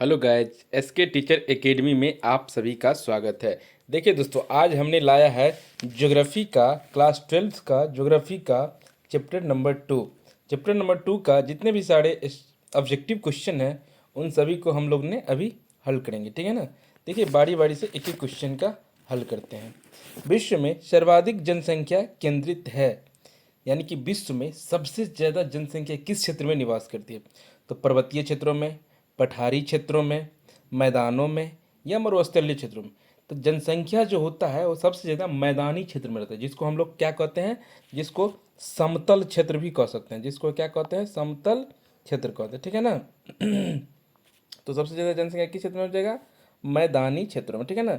Hello guys, SK teacher academy में आप सभी का स्वागत है। देखिए दोस्तों, आज हमने लाया है ज्योग्राफी का क्लास 12 का ज्योग्राफी का चैप्टर नंबर 2 का जितने भी सारे ऑब्जेक्टिव क्वेश्चन हैं उन सभी को हम लोग ने अभी हल करेंगे। ठीक है ना। देखिए, बारी बारी से एक एक क्वेश्चन का हल करते हैं। विश्व में सर्वाधिक जनसंख्या केंद्रित है, यानी कि विश्व में सबसे ज़्यादा जनसंख्या किस क्षेत्र में निवास करती है? तो पर्वतीय क्षेत्रों में, पठारी क्षेत्रों में, मैदानों में या मरुस्थलीय क्षेत्रों में। तो जनसंख्या जो होता है वो सबसे ज़्यादा मैदानी क्षेत्र में रहता है, जिसको हम लोग क्या कहते हैं, जिसको समतल क्षेत्र भी कह सकते हैं, जिसको क्या कहते हैं, समतल क्षेत्र कहते हैं। ठीक है ना। तो सबसे ज़्यादा जनसंख्या किस क्षेत्र में हो जाएगा? मैदानी क्षेत्रों में। ठीक है ना।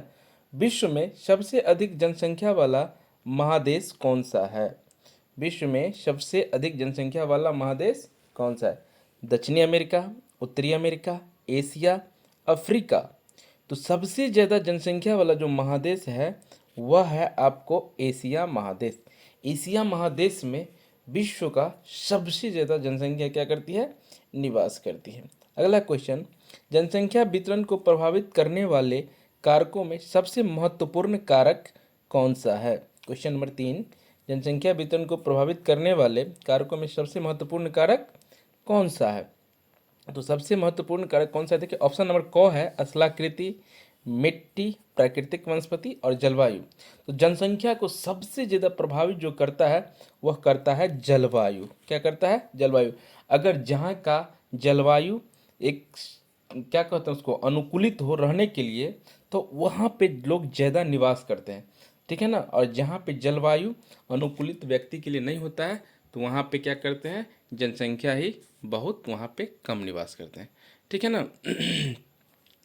विश्व में सबसे अधिक जनसंख्या वाला महादेश कौन सा है? विश्व में सबसे अधिक जनसंख्या वाला महादेश कौन सा है? दक्षिणी अमेरिका, उत्तरी अमेरिका, एशिया, अफ्रीका। तो सबसे ज़्यादा जनसंख्या वाला जो महादेश है वह है आपको एशिया महादेश। एशिया महादेश में विश्व का सबसे ज़्यादा जनसंख्या क्या करती है? निवास करती है। अगला क्वेश्चन, जनसंख्या वितरण को प्रभावित करने वाले कारकों में सबसे महत्वपूर्ण कारक कौन सा है? क्वेश्चन नंबर 3, जनसंख्या वितरण को प्रभावित करने वाले कारकों में सबसे महत्वपूर्ण कारक कौन सा है? तो सबसे महत्वपूर्ण कारक कौन सा है? देखिए, ऑप्शन नंबर क है स्थलाकृति, मिट्टी, प्राकृतिक वनस्पति और जलवायु। तो जनसंख्या को सबसे ज़्यादा प्रभावित जो करता है वह करता है जलवायु। क्या करता है? जलवायु। अगर जहाँ का जलवायु एक क्या कहते हैं उसको अनुकूलित हो रहने के लिए, तो वहाँ पे लोग ज़्यादा निवास करते हैं। ठीक है ना। और जहाँ पे जलवायु अनुकूलित व्यक्ति के लिए नहीं होता है तो वहाँ पे क्या करते हैं, जनसंख्या ही बहुत वहाँ पे कम निवास करते हैं। ठीक है ना।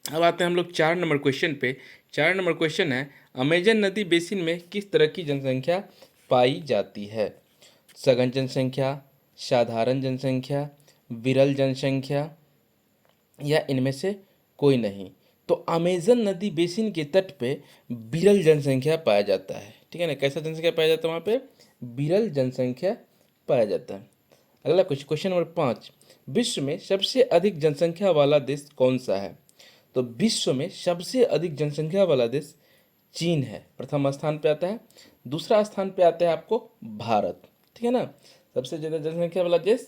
अब आते हैं हम लोग 4 नंबर क्वेश्चन पे। 4 नंबर क्वेश्चन है, अमेजन नदी बेसिन में किस तरह की जनसंख्या पाई जाती है? सघन जनसंख्या, साधारण जनसंख्या, विरल जनसंख्या या इनमें से कोई नहीं। तो अमेजन नदी बेसिन के तट पे विरल जनसंख्या पाया जाता है। ठीक है ना। कैसा जनसंख्या पाया जाता है वहाँ पे? विरल जनसंख्या पाया जाता है। अगला क्वेश्चन नंबर 5, विश्व में सबसे अधिक जनसंख्या वाला देश कौन सा है? तो विश्व में सबसे अधिक जनसंख्या वाला देश चीन है, प्रथम स्थान पे आता है। दूसरा स्थान पे आता है आपको भारत। ठीक है ना। सबसे ज़्यादा जनसंख्या वाला देश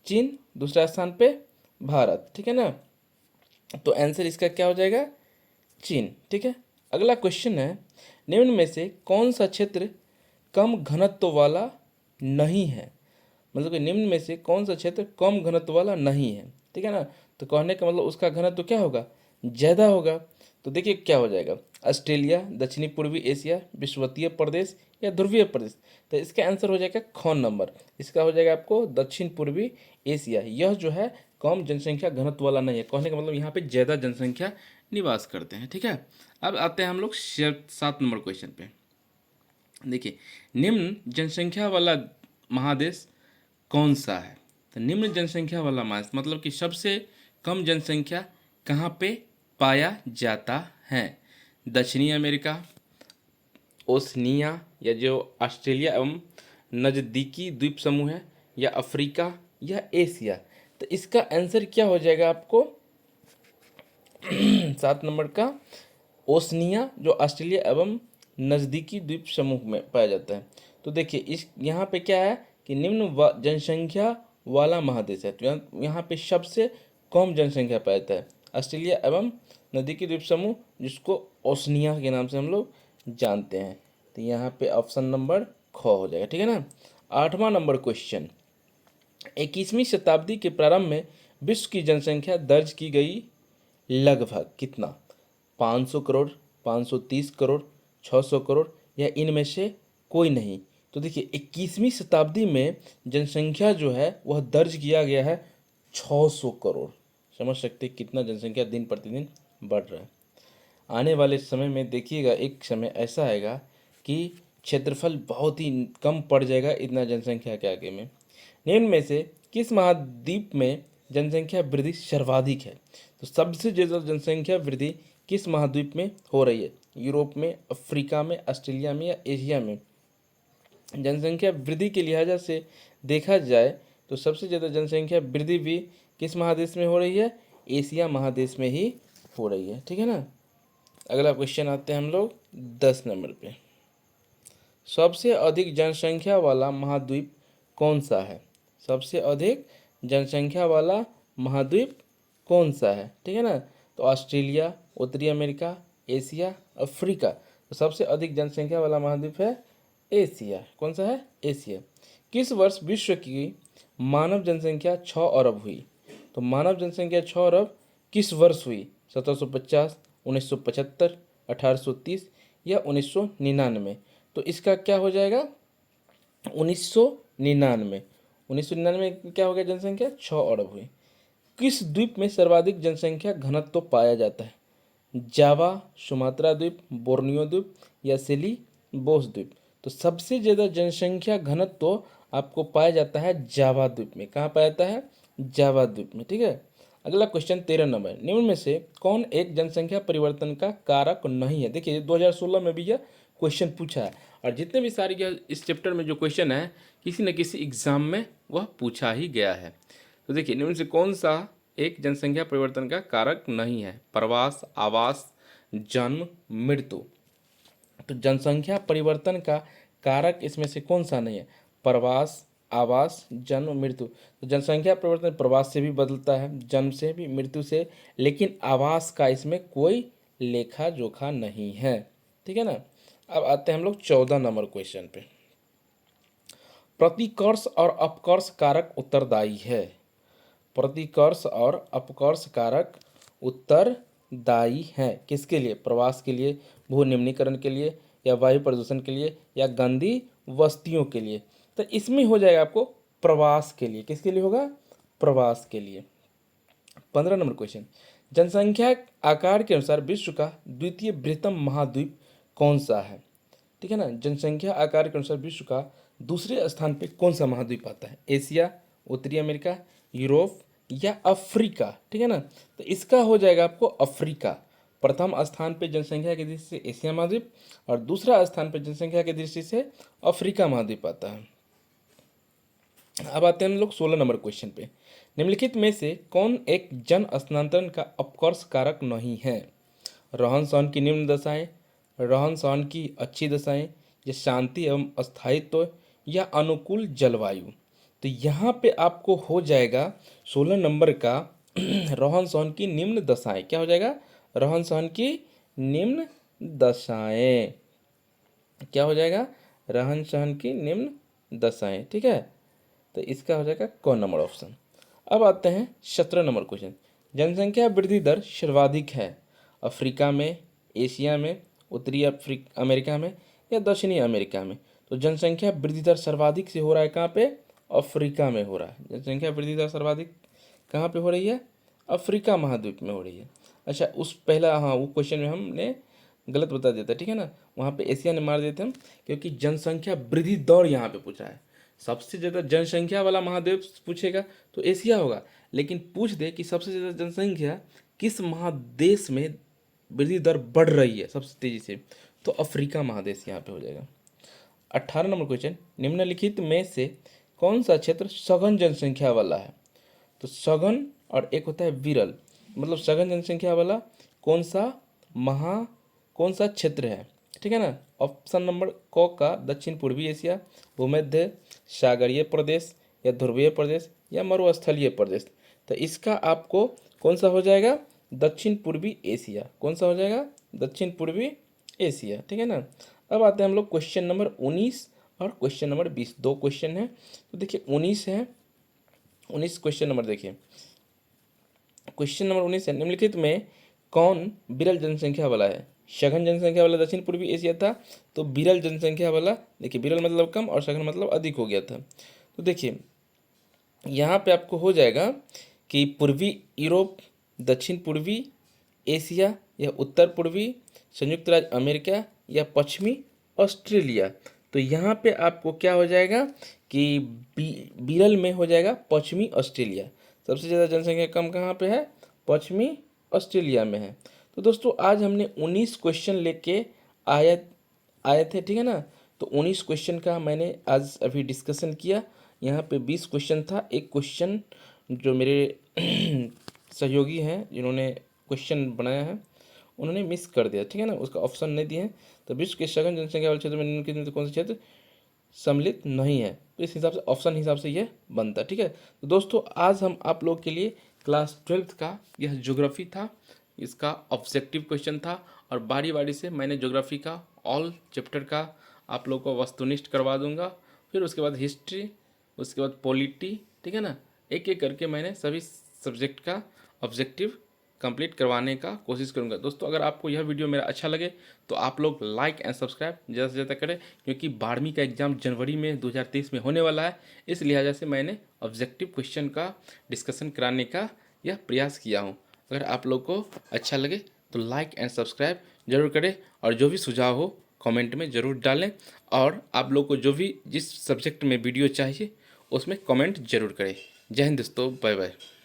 चीन, दूसरा स्थान पे भारत। ठीक है ना। तो आंसर इसका क्या हो जाएगा? चीन। ठीक है। अगला क्वेश्चन है, निम्न में से कौन सा क्षेत्र कम घनत्व वाला नहीं है? मतलब कि निम्न में से कौन सा क्षेत्र कम घनत्व वाला नहीं है? ठीक है ना। तो कहने का मतलब उसका घनत्व क्या होगा? ज़्यादा होगा। तो देखिए क्या हो जाएगा, ऑस्ट्रेलिया, दक्षिणी पूर्वी एशिया, विषुवतीय प्रदेश या ध्रुवीय प्रदेश। तो इसका आंसर हो जाएगा ख नंबर। इसका हो जाएगा आपको दक्षिण पूर्वी एशिया। यह जो है कम जनसंख्या घनत्व वाला नहीं है। कहने का मतलब यहाँ पे ज़्यादा जनसंख्या निवास करते हैं। ठीक है। अब आते हैं हम लोग 7 नंबर क्वेश्चन पे। देखिए, निम्न जनसंख्या वाला महादेश कौन सा है? तो निम्न जनसंख्या वाला महादेश मतलब कि सबसे कम जनसंख्या कहाँ पे पाया जाता है? दक्षिणी अमेरिका, ओशनिया या जो ऑस्ट्रेलिया एवं नज़दीकी द्वीप समूह है, या अफ्रीका या एशिया। तो इसका आंसर क्या हो जाएगा आपको? 7 नंबर का ओशनिया, जो ऑस्ट्रेलिया एवं नज़दीकी द्वीप समूह में पाया जाता है। तो देखिए इस यहाँ पे क्या है कि निम्न जनसंख्या वाला महादेश है। तो यहाँ पे सबसे कम जनसंख्या पाया जाता है ऑस्ट्रेलिया एवं नज़दीकी द्वीप समूह, जिसको ओशनिया के नाम से हम लोग जानते हैं। तो यहाँ पे ऑप्शन नंबर ख हो जाएगा। ठीक है ना। 8वां नंबर क्वेश्चन, 21वीं शताब्दी के प्रारंभ में विश्व की जनसंख्या दर्ज की गई लगभग कितना? 500 करोड़, 530 करोड़, 600 करोड़ या इनमें से कोई नहीं। तो देखिए 21वीं शताब्दी में जनसंख्या जो है वह दर्ज किया गया है 600 करोड़। समझ सकते हैं कितना जनसंख्या दिन प्रतिदिन बढ़ रहा है। आने वाले समय में देखिएगा, एक समय ऐसा आएगा कि क्षेत्रफल बहुत ही कम पड़ जाएगा इतना जनसंख्या के आगे में। निम्न में से किस महाद्वीप में जनसंख्या वृद्धि सर्वाधिक है? तो सबसे ज़्यादा जनसंख्या वृद्धि किस महाद्वीप में हो रही है? यूरोप में, अफ्रीका में, ऑस्ट्रेलिया में या एशिया में? जनसंख्या वृद्धि के लिहाजा से देखा जाए तो सबसे ज़्यादा जनसंख्या वृद्धि भी किस महादेश में हो रही है? एशिया महादेश में ही हो रही है, ठीक है ना। अगला क्वेश्चन आते हैं हम लोग 10 नंबर पे। सबसे अधिक जनसंख्या वाला महाद्वीप कौन सा है? सबसे अधिक जनसंख्या वाला महाद्वीप कौन सा है, ठीक है ना। तो ऑस्ट्रेलिया, उत्तरी अमेरिका, एशिया, अफ्रीका। तो सबसे अधिक जनसंख्या वाला महाद्वीप है एशिया। कौन सा है? एशिया। किस वर्ष विश्व की मानव जनसंख्या 6 अरब हुई? तो मानव जनसंख्या 6 अरब किस वर्ष हुई? 1750, 1975, 1830 या 1999? तो इसका क्या हो जाएगा? 1999। 1999 में क्या हो गया? जनसंख्या 6 अरब हुई। किस द्वीप में सर्वाधिक जनसंख्या घनत्व तो पाया जाता है? जावा, सुमात्रा द्वीप, बोर्नियो द्वीप या सेलिबोस द्वीप? तो सबसे ज़्यादा जनसंख्या घनत्व तो आपको पाया जाता है जावा द्वीप में। कहाँ पाया जाता है? जावा द्वीप में, ठीक है। अगला क्वेश्चन 13 नंबर। निम्न में से कौन एक जनसंख्या परिवर्तन का कारक नहीं है? देखिए 2016 में भी यह क्वेश्चन पूछा है, और जितने भी सारे इस चैप्टर में जो क्वेश्चन है किसी न किसी एग्जाम में वह पूछा ही गया है। तो देखिए निम्न से कौन सा एक जनसंख्या परिवर्तन का कारक नहीं है? प्रवास, आवास, जन्म, मृत्यु। तो जनसंख्या परिवर्तन का कारक इसमें से कौन सा नहीं है? प्रवास, आवास, जन्म, मृत्यु। तो जनसंख्या परिवर्तन प्रवास से भी बदलता है, जन्म से भी, मृत्यु से, लेकिन आवास का इसमें कोई लेखा जोखा नहीं है, ठीक है ना। अब आते हैं हम लोग 14 नंबर क्वेश्चन पे। प्रतिकर्ष और अपकर्ष कारक उत्तरदायी है। प्रतिकर्ष और अपकर्ष कारक उत्तरदायी है किसके लिए? प्रवास के लिए, भू निम्नीकरण के लिए, या वायु प्रदूषण के लिए, या गंदी वस्तियों के लिए? तो इसमें हो जाएगा आपको प्रवास के लिए। किसके लिए होगा? प्रवास के लिए। 15 नंबर क्वेश्चन। जनसंख्या आकार के अनुसार विश्व का द्वितीय बृहत्तम महाद्वीप कौन सा है? ठीक है ना। जनसंख्या आकार के अनुसार विश्व का दूसरे स्थान पे कौन सा महाद्वीप आता है? एशिया, उत्तरी अमेरिका, यूरोप या अफ्रीका? ठीक है ना। तो इसका हो जाएगा आपको अफ्रीका। प्रथम स्थान पे जनसंख्या की दृष्टि से एशिया महाद्वीप, और दूसरा स्थान पे जनसंख्या की दृष्टि से अफ्रीका महाद्वीप आता है। अब आते हैं हम लोग 16 नंबर क्वेश्चन पे। निम्नलिखित में से कौन एक जन स्थानांतरण का अपकर्ष कारक नहीं है? रहन सहन की निम्न दशाएं, रहन सहन की अच्छी दशाएं, या शांति एवं स्थायित्व, या अनुकूल जलवायु? तो यहाँ पे आपको हो जाएगा 16 नंबर का रहन सहन की निम्न दशाएं। क्या हो जाएगा? रहन सहन की निम्न दशाएं। क्या हो जाएगा? रहन सहन की निम्न दशाएं, ठीक है। तो इसका हो जाएगा क नंबर ऑप्शन। अब आते हैं 17 नंबर क्वेश्चन। जनसंख्या वृद्धि दर सर्वाधिक है अफ्रीका में, एशिया में, उत्तरी अमेरिका में, या दक्षिणी अमेरिका में? तो जनसंख्या वृद्धि दर सर्वाधिक से हो रहा है कहाँ पे? अफ्रीका में हो रहा है। जनसंख्या वृद्धि दर सर्वाधिक कहाँ पे हो रही है? अफ्रीका महाद्वीप में हो रही है। अच्छा, उस पहला हाँ वो क्वेश्चन में हमने गलत बता देता, ठीक है ना। वहाँ पे एशिया ने मार देते हम, क्योंकि जनसंख्या वृद्धि दर यहाँ पे पूछा है। सबसे ज़्यादा जनसंख्या वाला महाद्वीप पूछेगा तो एशिया होगा, लेकिन पूछ दे कि सबसे ज़्यादा जनसंख्या किस महादेश में वृद्धि दर बढ़ रही है सबसे तेज़ी से, तो अफ्रीका महादेश यहाँ पे हो जाएगा। 18 नंबर क्वेश्चन। निम्नलिखित में से कौन सा क्षेत्र सघन जनसंख्या वाला है? तो सघन और एक होता है विरल। मतलब सघन जनसंख्या वाला कौन सा क्षेत्र है? ठीक है ना। ऑप्शन नंबर क का दक्षिण पूर्वी एशिया, भूमध्य सागरीय प्रदेश, या ध्रुवीय प्रदेश, या मरुस्थलीय प्रदेश? तो इसका आपको कौन सा हो जाएगा? दक्षिण पूर्वी एशिया। कौन सा हो जाएगा? दक्षिण पूर्वी एशिया, ठीक है ना। अब आते हैं हम लोग क्वेश्चन नंबर 19 और क्वेश्चन नंबर 20। दो क्वेश्चन है, तो देखिए 19 है। 19 क्वेश्चन नंबर देखिए, क्वेश्चन नंबर 19 है। निम्नलिखित में कौन विरल जनसंख्या वाला है? सघन जनसंख्या वाला दक्षिण पूर्वी एशिया था, तो विरल जनसंख्या वाला, देखिए विरल मतलब कम और सघन मतलब अधिक हो गया था। तो देखिए यहाँ पे आपको हो जाएगा कि पूर्वी यूरोप, दक्षिण पूर्वी एशिया, या उत्तर पूर्वी संयुक्त राज्य अमेरिका, या पश्चिमी ऑस्ट्रेलिया। तो यहाँ पे आपको क्या हो जाएगा कि विरल में हो जाएगा पश्चिमी ऑस्ट्रेलिया। सबसे ज़्यादा जनसंख्या कम कहाँ पे है? पश्चिमी ऑस्ट्रेलिया में है। तो दोस्तों आज हमने 19 क्वेश्चन लेके आए थे, ठीक है ना। तो 19 क्वेश्चन का मैंने आज अभी डिस्कशन किया। यहाँ पे 20 क्वेश्चन था। एक क्वेश्चन जो मेरे सहयोगी हैं जिन्होंने क्वेश्चन बनाया है उन्होंने मिस कर दिया, ठीक है ना, उसका ऑप्शन नहीं दिए हैं। तो विश्व के सघन जनसंख्या वाले क्षेत्र में निम्नलिखित में से कौन सा क्षेत्र सम्मिलित नहीं है, तो इस हिसाब से ऑप्शन हिसाब से यह बनता है, ठीक है। तो दोस्तों आज हम आप लोग के लिए क्लास 12th का यह ज्योग्राफी था, इसका ऑब्जेक्टिव क्वेश्चन था, और बारी बारी से मैंने ज्योग्राफी का ऑल चैप्टर का आप लोग को वस्तुनिष्ठ करवा दूंगा, फिर उसके बाद हिस्ट्री, उसके बाद पॉलिटी, ठीक है ना, एक एक करके मैंने सभी सब्जेक्ट का ऑब्जेक्टिव कंप्लीट करवाने का कोशिश करूंगा। दोस्तों अगर आपको यह वीडियो मेरा अच्छा लगे तो आप लोग लाइक एंड सब्सक्राइब ज़्यादा से ज़्यादा करें, क्योंकि 12वीं का एग्ज़ाम जनवरी में 2023 में होने वाला है, इस लिहाजा से मैंने ऑब्जेक्टिव क्वेश्चन का डिस्कशन कराने का यह प्रयास किया हूँ। अगर आप लोग को अच्छा लगे तो लाइक एंड सब्सक्राइब जरूर करें, और जो भी सुझाव हो कमेंट में ज़रूर डालें, और आप लोग को जो भी जिस सब्जेक्ट में वीडियो चाहिए उसमें कमेंट जरूर करें। जय हिंद दोस्तों, बाय बाय।